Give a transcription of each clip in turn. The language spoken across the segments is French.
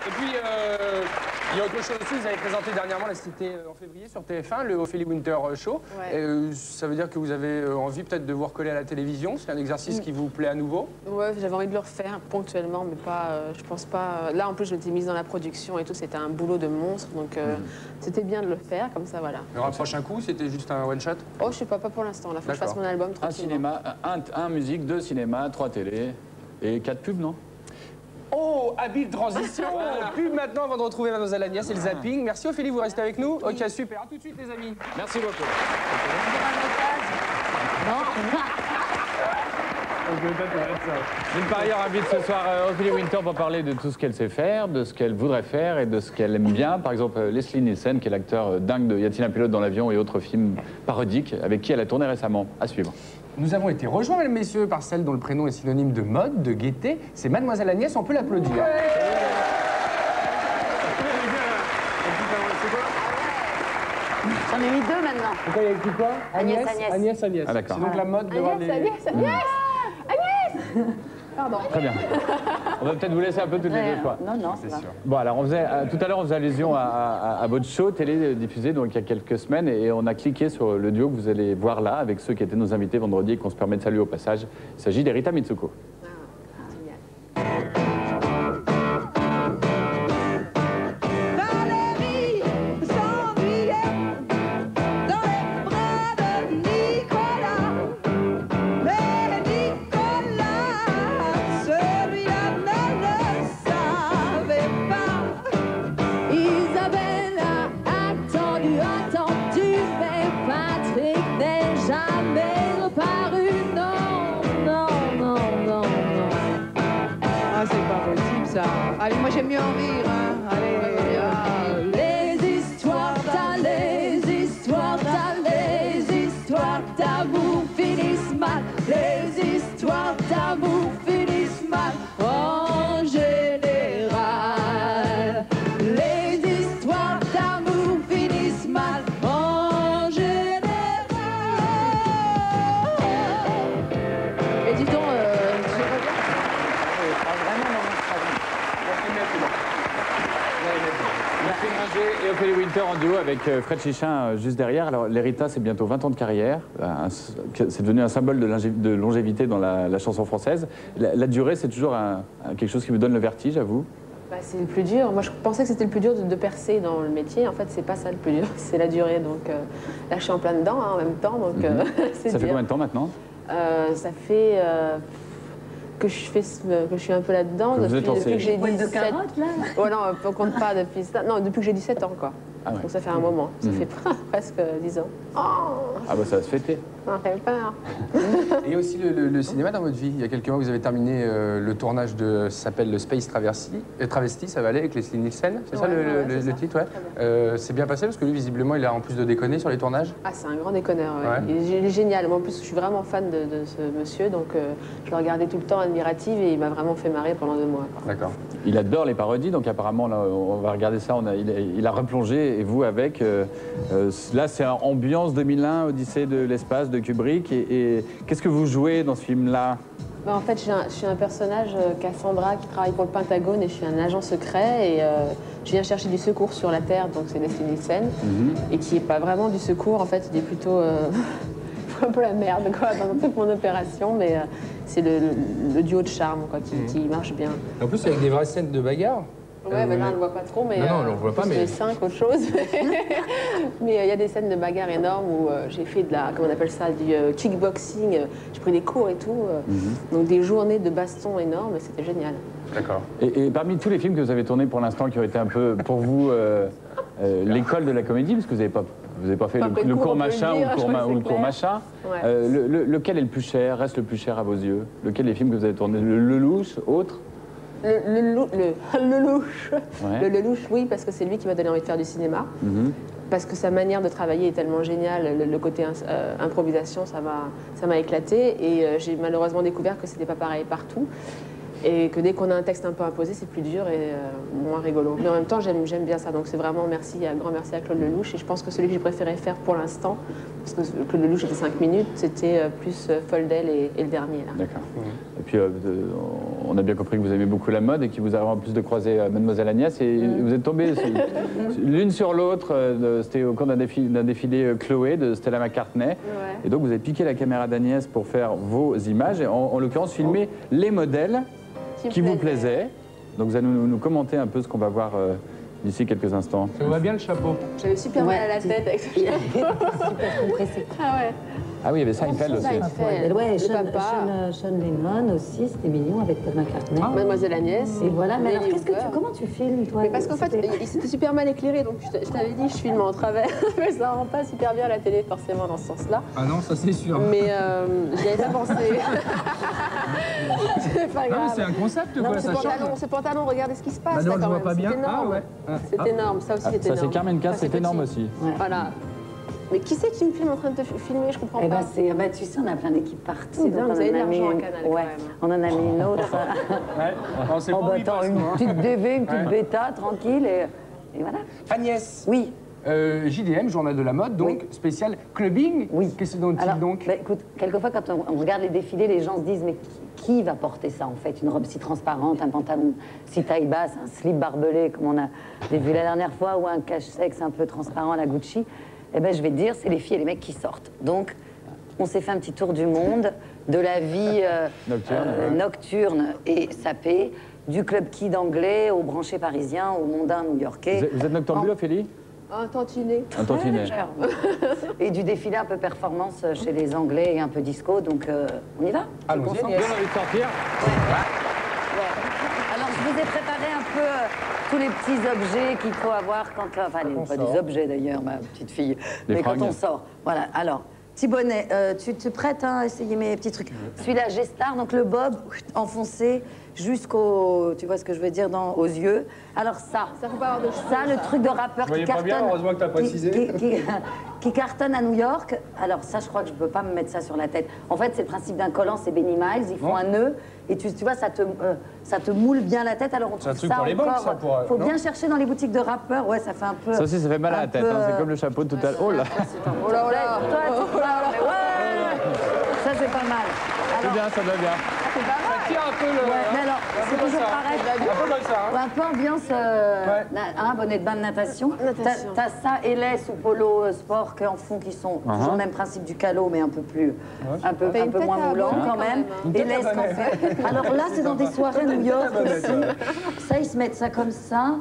Et puis, il y a autre chose aussi, vous avez présenté dernièrement, là c'était en février sur TF1, le Ophélie Winter Show. Ouais. Ça veut dire que vous avez envie peut-être de vous recoller à la télévision? C'est un exercice qui vous plaît à nouveau? Ouais, j'avais envie de le refaire ponctuellement, mais pas, je pense pas... Là, en plus, je m'étais mise dans la production et tout, c'était un boulot de monstre, donc c'était bien de le faire, comme ça, voilà. Le prochain coup, c'était juste un one-shot? Oh, je sais pas pour l'instant, là, faut que je fasse mon album Un tranquillement. cinéma, un musique, 2 cinémas, 3 télé et 4 pubs, non? Oh, habile transition. Pub maintenant avant de retrouver Mademoiselle Agnès, c'est le zapping. Merci Ophélie, vous restez avec nous? Ok, super. À tout de suite les amis. Merci beaucoup. Une par ailleurs invite ce soir Ophélie Winter pour parler de tout ce qu'elle sait faire, de ce qu'elle voudrait faire et de ce qu'elle aime bien. Par exemple, Leslie Nielsen, qui est l'acteur dingue de Y a-t-il un pilote dans l'avion et autres films parodiques, avec qui elle a tourné récemment. À suivre. Nous avons été rejoints, mesdames, messieurs, par celle dont le prénom est synonyme de mode, de gaieté. C'est Mademoiselle Agnès, on peut l'applaudir. J'en ai mis 2 maintenant. Pourquoi il y a écrit quoi? Agnès. Agnès. Ah, d'accord. C'est donc la mode de voir les... Agnès Pardon. Très bien. On va peut-être vous laisser un peu toutes les deux fois. Non, C'est sûr. Bon, alors, tout à l'heure, on faisait allusion à votre show télé diffusé donc, il y a quelques semaines et on a cliqué sur le duo que vous allez voir là avec ceux qui étaient nos invités vendredi et qu'on se permet de saluer au passage. Il s'agit d'Erita Mitsuko. Allez, moi j'aime mieux en rire, hein. Allez, les histoires d'amour finissent mal. Les histoires d'amour finissent mal en général. Les histoires d'amour finissent mal en général. Et dis donc, Et Ophélie Winter en duo avec Fred Chichin juste derrière. Alors, l'Erita, c'est bientôt 20 ans de carrière. C'est devenu un symbole de longévité dans la chanson française. La durée, c'est toujours quelque chose qui vous donne le vertige, à vous? bah, c'est le plus dur. Moi, je pensais que c'était le plus dur de percer dans le métier. En fait, c'est pas ça le plus dur, c'est la durée. Donc là, je suis en plein dedans en même temps. Donc, c'est Ça fait dur. combien de temps maintenant? Ça fait que je suis un peu là-dedans depuis que j'ai 17 carottes, là. Oh non, on compte pas depuis ça. Non, depuis que j'ai 17 ans, quoi. Ah ouais. Donc ça fait un moment. Ça fait presque 10 ans. Oh, Ah bah ça va se fêter. ça fait peur. Et il y a aussi le cinéma dans votre vie. Il y a quelques mois, vous avez terminé le tournage de... Ça s'appelle le Space Travesti, ça va aller avec Leslie Nielsen. C'est ça le titre, ouais. C'est bien passé parce que lui, visiblement, il a en plus de déconner sur les tournages. Ah, c'est un grand déconneur, ouais. Ouais. Il est génial. Moi, en plus, je suis vraiment fan de ce monsieur, donc je le regardais tout le temps admirative et il m'a vraiment fait marrer pendant 2 mois. D'accord. Il adore les parodies, donc apparemment, là, on va regarder ça. Il a replongé, et vous avec. Là, c'est ambiance 2001, Odyssée de l'espace de Kubrick. Et qu'est-ce que vous jouez dans ce film-là? Bah, en fait, je suis un personnage, Cassandra, qui travaille pour le Pentagone et je suis un agent secret et je viens chercher du secours sur la Terre, donc c'est Leslie Nielsen, et qui n'est pas vraiment du secours, en fait, il est plutôt un peu la merde quoi, dans toute mon opération, mais c'est le duo de charme quoi, qui marche bien. En plus, avec des vraies scènes de bagarre. Ouais, bah là, on ne le voit pas trop, mais Non, on le voit pas, mais... les 5, autre chose. Mais il y a des scènes de bagarre énormes où j'ai fait de la, comment on appelle ça, du kickboxing, j'ai pris des cours et tout, donc des journées de baston énormes, c'était génial. D'accord. Et parmi tous les films que vous avez tournés pour l'instant, qui ont été un peu, pour vous, l'école de la comédie, parce que vous n'avez pas fait le cours machin ou le cours machin, Ouais. lequel est le plus cher, reste le plus cher à vos yeux? Lequel des films que vous avez tournés? Le Lelouch, autre? Le Lelouch. Ouais. Le Lelouch, oui, parce que c'est lui qui m'a donné envie de faire du cinéma. Parce que sa manière de travailler est tellement géniale, le côté improvisation, ça m'a éclaté. Et j'ai malheureusement découvert que c'était pas pareil partout. Et que dès qu'on a un texte un peu imposé, c'est plus dur et moins rigolo. Mais en même temps, j'aime bien ça. Donc c'est vraiment un grand merci à Claude Lelouch. Et je pense que celui que j'ai préféré faire pour l'instant, parce que Claude Lelouch était 5 minutes, c'était plus Foldel et le dernier. D'accord. puis, on a bien compris que vous aimez beaucoup la mode et qu'il vous arrive en plus de croiser Mademoiselle Agnès. Et vous êtes tombés l'une sur l'autre. C'était au cours d'un défilé Chloé de Stella McCartney. Ouais. Et donc, vous avez piqué la caméra d'Agnès pour faire vos images. Et en l'occurrence, filmer les modèles qui vous plaisaient. Donc, vous allez nous commenter un peu ce qu'on va voir d'ici quelques instants. Ça vous va bien le chapeau? J'avais super mal à la tête avec ce chapeau. Super compressé. Ah ouais. Ah oui, il y avait Seinfeld aussi. Ouais, papa. Sean Lennon aussi, c'était mignon avec Paul McCartney. Mademoiselle Agnès. Et voilà, mais alors Lily qu'est-ce que Hooper. comment tu filmes, toi? Mais parce qu'en fait, c'était super mal éclairé, donc je t'avais dit, je filme en travers, mais ça rend pas super bien la télé, forcément, dans ce sens-là. Ah non, ça c'est sûr. Mais j'y avais pas pensé. C'est pas Ah, mais grave. c'est un concept quoi, ça change. Ce pantalon, regardez ce qui se passe Bah non, là je quand vois même. pas bien. C'est énorme. Ah ouais. C'est énorme, ça aussi c'est Ça, énorme. c'est Carmen Cass, Ça, c'est énorme petit. aussi. Voilà. Mais qui c'est qui me filme en train de te filmer? Je comprends Eh pas. ben, tu sais, on a plein d'équipes partout. C'est dingue, donc vous avez de on en a mis l'argent à une- Canal, Ouais, quand même. on en a mis une autre. Ouais. On sait pas où il Attends, passe, une moi, hein. petite DV, une petite bêta, tranquille, et voilà. Agnès, Oui. JDM, journal de la mode, donc Oui. spécial clubbing. Oui. Qu'est-ce dont il Alors, donc? bah, écoute, quelquefois quand on regarde les défilés, les gens se disent mais qui va porter ça en fait? Une robe si transparente, un pantalon si taille basse, un slip barbelé comme on a vu la dernière fois ou un cache-sexe un peu transparent à la Gucci. Eh ben je vais te dire, c'est les filles et les mecs qui sortent. Donc on s'est fait un petit tour du monde, de la vie nocturne et sapée, du club kid anglais au branché parisien, au mondain new-yorkais. Vous êtes noctambule, Ophélie? Un tantinet. Un tantinet. Et du défilé un peu performance chez les Anglais et un peu disco, donc on y va. Allons-y, Tu te Agnès. concentres? Bien envie de sortir. Alors je vous ai préparé un peu tous les petits objets qu'il faut avoir quand... Enfin, pas des objets d'ailleurs, ma petite fille, Des mais fringues. quand on sort. Voilà, alors, petit bonnet, tu te prêtes hein, à essayer mes petits trucs. Celui-là, G-Star, donc le bob enfoncé jusqu'au... Tu vois ce que je veux dire, aux yeux. Alors ça, Ça faut pas avoir de cheveux. ça, le truc de rappeur qui voyez pas cartonne... bien, heureusement que t'as précisé. Qui cartonne à New York. Alors ça, je crois que je peux pas me mettre ça sur la tête. En fait, c'est le principe d'un collant, c'est Benny Miles. Ils font un nœud et tu vois, ça te moule bien la tête. Alors on C'est un trouve truc ça pour les banques, encore. ça, pour, faut non bien chercher dans les boutiques de rappeurs. Ouais, ça fait un peu. Ça aussi, ça fait mal à un la tête. peu, Hein. C'est comme le chapeau tout à l'heure. Oh là! Oh là là. Toi, tu parles, mais ouais. Ça, c'est pas mal. C'est bien, ça va bien. Tiens un peu le. Ouais, mais alors, c'est toujours pareil. Un peu comme ça. Ouais, un peu ambiance, bonnet de bain de natation. Natation. T'as ça et laisse ou polo sport en fond qui sont toujours le même principe du calot, mais un peu plus, un peu T'as une tête moins à moulant abonner, quand quand même. même, Et laisse qu'on fait. Alors là, c'est dans des soirées New York aussi. Ça, ils se mettent ça comme ça.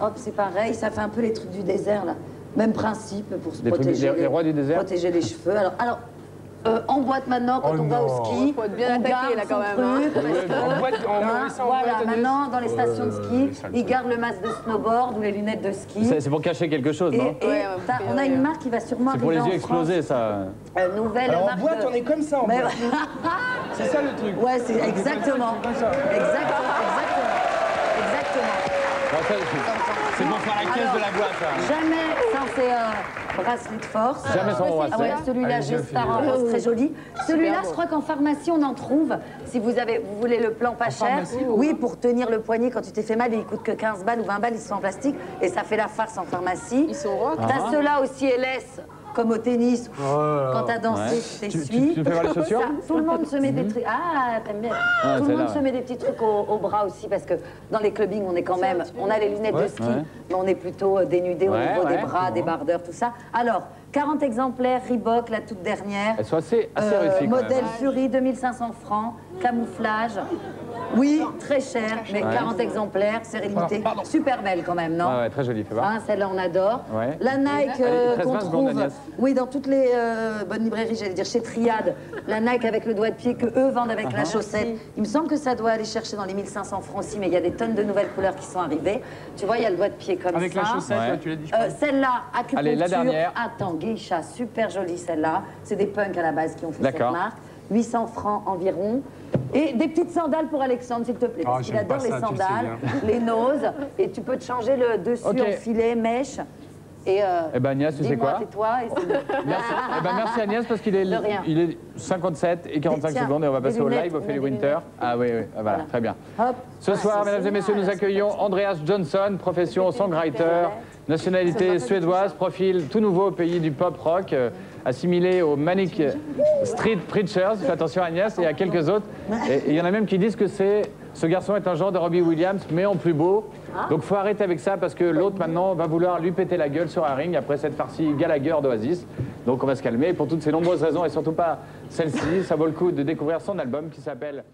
Hop, c'est pareil. Ça fait un peu les trucs du désert là. Même principe pour se Les trucs- protéger. les rois du désert. Protéger les cheveux. Alors. En boîte maintenant, quand Oh on va au non. ski, Faut être bien on attaqué, garde là, son quand même, hein. truc, parce que- En boîte, on met ça en voilà, boîte, Agnès. maintenant, dans les stations de ski, sale ils truc. gardent le masque de snowboard ou les lunettes de ski. C'est pour cacher quelque chose, Et, non? Ouais, on a une marque qui va sûrement C'est pour arriver les yeux en France. explosés, ça. Nouvelle Alors en marque boîte, de- on est comme ça en Mais- boîte. C'est ça le truc. Ouais, c'est exactement. Comme ça. Exactement. Bon, ça, c'est pour faire la caisse de la boîte, ça. Jamais, ça c'est un bracelet de force. Jamais sans Ah ouais, bracelet. celui-là, Allez, j'ai Sophie. Star en rose, très joli. Celui-là, je crois qu'en pharmacie, on en trouve. Si vous voulez le plan pas cher. pharmacie, Oui, pour tenir le poignet quand tu t'es fait mal, il coûte que 15 balles ou 20 balles, ils sont en plastique. Et ça fait la farce en pharmacie. Ils sont rock. T'as ceux-là aussi, LS, comme au tennis. Quand t'as dansé, Ouais. tu Tu t'essuies. fais voir les chaussures? Ça, tout le monde se met des trucs. Ah, t'aimes bien. Ah, Tout le monde celle-là, se met des petits trucs au bras aussi parce que dans les clubbings, on est quand même. On a les lunettes de ski, Ouais. mais on est plutôt dénudés au Ouais, niveau des ouais, bras, des bardeurs, tout ça. Alors, 40 exemplaires, Reebok, la toute dernière. Elles sont assez réussies, quand Modèle même. Fury, 2500 francs, camouflage. Oui, très cher, mais 40 exemplaires, sérénité. Super belle quand même, non? Ouais, ouais, très joli, fais voir. Hein, celle-là, on adore. Ouais. La Nike Allez, il te reste qu'on 20 secondes, trouve, Agnès. oui, dans toutes les bonnes librairies, j'allais dire chez Triad, la Nike avec le doigt de pied que eux vendent avec la chaussette. Il me semble que ça doit aller chercher dans les 1500 francs aussi, mais il y a des tonnes de nouvelles couleurs qui sont arrivées. Tu vois, il y a le doigt de pied comme Avec ça. la chaussette, Ouais. là, tu l'as dit. Celle-là, acupuncture. Allez, la dernière. Attends, geisha, super jolie celle-là. C'est des punks à la base qui ont fait cette D'accord. marque. 800 francs environ. Et des petites sandales pour Alexandre, s'il te plaît, parce Ah, qu'il j'aime pas adore les ça, tu le sais sandales, les noses. Et tu peux te changer le dessus Ok. en filet, mèche. Et Eh ben Agnès, tu sais dis-moi, quoi? tais-toi. Et c'est bon. Merci. Eh ben, merci Agnès, parce qu'il est, De rien. il est 57 et 45 Tiens, secondes et on va des passer au lunettes, live, on a Ophélie des Winter. lunettes. Ah oui, oui, voilà, Voilà. très bien. Hop. Ce soir, Ah, mesdames et messieurs, nous accueillons Andreas Johnson, profession songwriter, nationalité suédoise, profil tout nouveau au pays du pop rock, assimilé aux Manic Street Preachers, fais attention Agnès, et à quelques autres. Et il y en a même qui disent que ce garçon est un genre de Robbie Williams, mais en plus beau. Donc faut arrêter avec ça parce que l'autre maintenant va vouloir lui péter la gueule sur un ring après cette farcie Gallagher d'Oasis. Donc on va se calmer. Et pour toutes ces nombreuses raisons, et surtout pas celle-ci, ça vaut le coup de découvrir son album qui s'appelle